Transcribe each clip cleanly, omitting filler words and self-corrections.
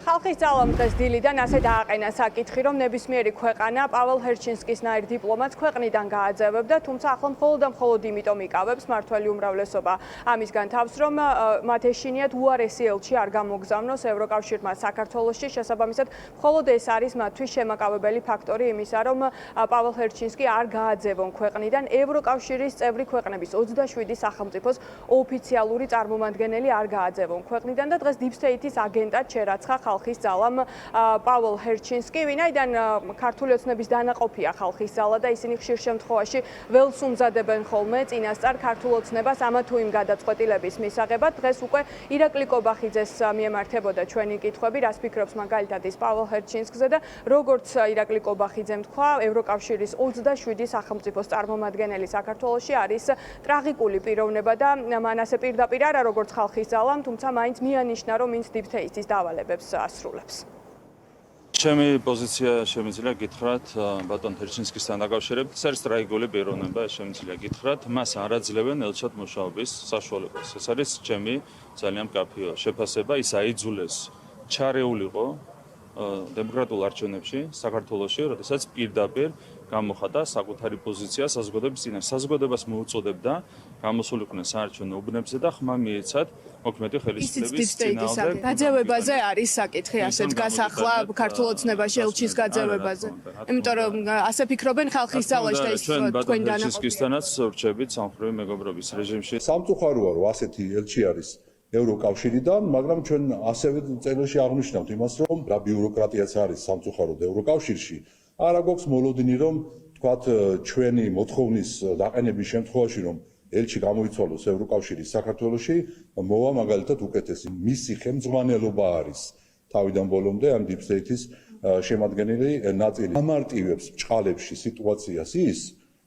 ხალხის ძალამ დღეს დილიდან ასე დააყენა საკითხი, რომ ნებისმიერი ქვეყანა პაվել ჰერჩინსკის ნაირ დიპლომატს ქვეყნიდან გააძევებდა, თუმცა ახლა მხოლოდ იმიტომ იკავებს მმართველი უმრავლესობა ამისგან თავს, რომ მათ ეშინიათ უარესი ელჩი არ გამოგზავნოს ევროკავშირმა საქართველოში, შესაბამისად, მხოლოდ ეს არის მათთვის შემაკავებელი ფაქტორი იმისა, რომ პაվել ჰერჩინსკი არ გააძევონ ქვეყნიდან. ევროკავშირის წევრი ქვეყნების 27 სახელმწიფოს ოფიციალური წარმომადგენელი არ გააძევონ ქვეყნიდან და დღეს Deep State-ის აგენტად შერაცხა ხალხის ძალამ პაվել ჰერჩინსკი, ვინაიდან ქართული ოცნების დანაყოფია ხალხის ძალა და ისინი ხშირ შემთხვევაში ველს უმზადებენ ხოლმე წინასწარ ქართულ ოცნებას ამა თუ იმ გადაწყვეტილების მისაღებად. დღეს უკვე ირაკლი კობახიძეს მიემართებოდა ჩვენი კითხვები, რას ფიქრობს მაგალითად ის პაվել ჰერჩინსკზე და როგორც ირაკლი კობახიძემ თქვა, ევროკავშირის 27 სახელმწიფოს წარმომადგენელი საქართველოში არის ტრაგიკული პიროვნება და მან ასე პირდაპირ არა როგორც ხალხის ძალამ, თუმცა მაინც მიანიშნა, რომ ის Deep State-ის დავალებებს ასრულებს. ჩემი პოზიცია შემიძლია გითხრათ ბატონ ჰერჩინსკისთან დაკავშირებით, ეს არის ტრაგიკული პიროვნება, შემიძლია გითხრათ, მას არ აძლევენ ელჩად მუშაობის საშუალებას. ეს არის ჩემი ძალიან მკაფიო შეფასება, ის აიძულეს ჩარეულიყო დემოკრატიულ არჩევნებში საქართველოში, როდესაც პირდაპირ გამოხატა საკუთარი პოზიცია საზოგადოების წინაშე. საზოგადოებას მოუწოდებდა გამოსულიყვნენ საარჩევნო უბნებზე და ხმა მიეცათ მოქმედი ხელისუფლების წინააღმდეგ. გაძევებაზე არის საკითხი, ასე დგას ახლა ქართულ ოცნებაში ელჩის გაძევებაზე. იმიტომ რომ ასე ფიქრობენ ხალხის ძალაში და ის თქვენ დანაყოფისთანაც ვრჩებით სამხედრო მეგობრობის რეჟიმში. სამწუხაროა, რომ ასეთი ელჩი არის ევროკავშირიდან, მაგრამ ჩვენ ასევე წერილში აღნიშნავთ იმას, რომ რა ბიუროკრატიაც არის სამწუხაროდ ევროკავშირში. არა გვაქვს მოლოდინი, რომ თქვათ ჩვენი მოთხოვნის დაყენების შემთხვევაში, რომ ელჩი გამოიცვალოს ევროკავშირის საქართველოში, მოვა მაგალითად უკეთესი. მისი ხელმძღვანელობა არის თავიდან ბოლომდე ამ Deep State-ის შემადგენელი ნაწილი. ამარტივებს ბჭყალებში სიტუაციას ის,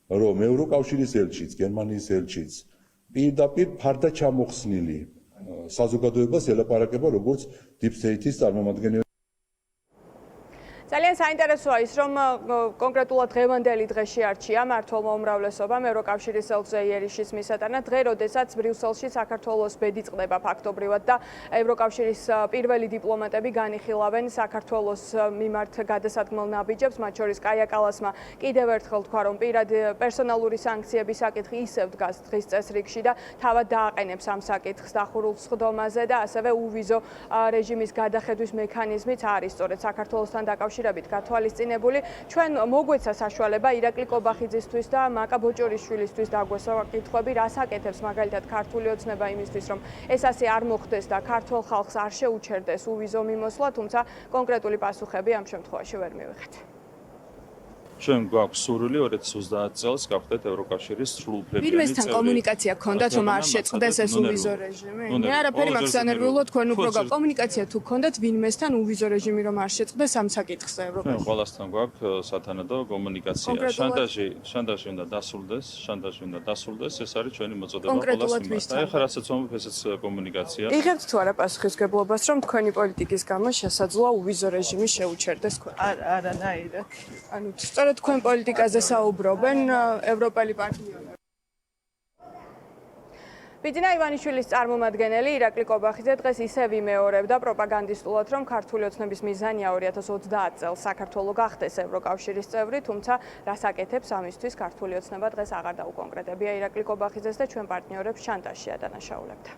რომ ევროკავშირის ელჩიც, გერმანიის ელჩიც პირდაპირ ფარდაჩამოხსნილი საზოგადოებას ელაპარაკება როგორც Deep State-ის წარმომადგენელი. ძალიან საინტერესოა ის, რომ კონკრეტულად დღევანდელი დღე შეარჩია მმართველმა უმრავლესობამ ევროკავშირის ელჩზე იერიშის მისატანად, დღე, როდესაც ბრიუსელში საქართველოს ბედი წყდება ფაქტობრივად და ევროკავშირის პირველი დიპლომატები განიხილავენ საქართველოს მიმართ გადასადგმელ ნაბიჯებს, მათ შორის კაია კალასმა კიდევ ერთხელ თქვა, რომ პერსონალური სანქციების საკითხი ისევ დგას დღის წესრიგში და თავად დააყენებს ამ საკითხს დახურულ სხდომაზე და ასევე უვიზო რეჟიმის გადახედვის მექანიზმიც არის სწორედ საქართველოსთან დაკავშირებით გათვალისწინებული. ჩვენ მოგვეცა საშუალება ირაკლი კობახიძისთვის და მაკა ბოჭორიშვილისთვის დაგვესვა კითხვები, რას აკეთებს მაგალითად ქართული ოცნება იმისთვის, რომ ეს ასე არ მოხდეს და ქართულ ხალხს არ შეუჩერდეს უვიზო მიმოსვლა, თუმცა კონკრეტული პასუხები ამ შემთხვევაში ვერ მივიღეთ. ჩვენ გვაქვს სურვილი 2030 წელს გავხდეთ ევროკავშირის სრულუფლებიანი წევრი. ვინმესთან კომუნიკაცია გქონდათ, რომ არ შეწყდეს ეს უვიზო რეჟიმი? მე არაფერი მაქვს ანერვიულო, თქვენ უფრო კომუნიკაცია თუ გქონდათ ვინმესთან უვიზო რეჟიმი რომ არ შეწყდეს ამ საკითხზე ევროპაში? ყველასთან გვაქვს სათანადო კომუნიკაცია. შანტაჟი უნდა დასრულდეს, ეს არის ჩვენი მოწოდება ყველას მიმართ. ეხლა რასაც ვამბობ, ესეც კომუნიკაცია. იღებთ თუ არა პასუხისგებლობას, რომ თქვენი პოლიტიკის გამო შესაძლოა უვიზო რეჟიმი შეუჩერდეს ქვეყანას? არანაირად. ანუ სწორედ თქვენ პოლიტიკაზე საუბრობენ ევროპელი პარტნიორები. ბიძინა ივანიშვილის წარმომადგენელი ირაკლი კობახიძე დღეს ისევ იმეორებდა პროპაგანდისტულად, რომ ქართული ოცნების მიზანია 2030 წელს საქართველო გახდეს ევროკავშირის წევრი, თუმცა რას აკეთებს ამისთვის ქართული ოცნება დღეს აღარ დაუკონკრეტებია ირაკლი კობახიძეს და ჩვენ პარტნიორებს შანტაჟში ადანაშაულებდა.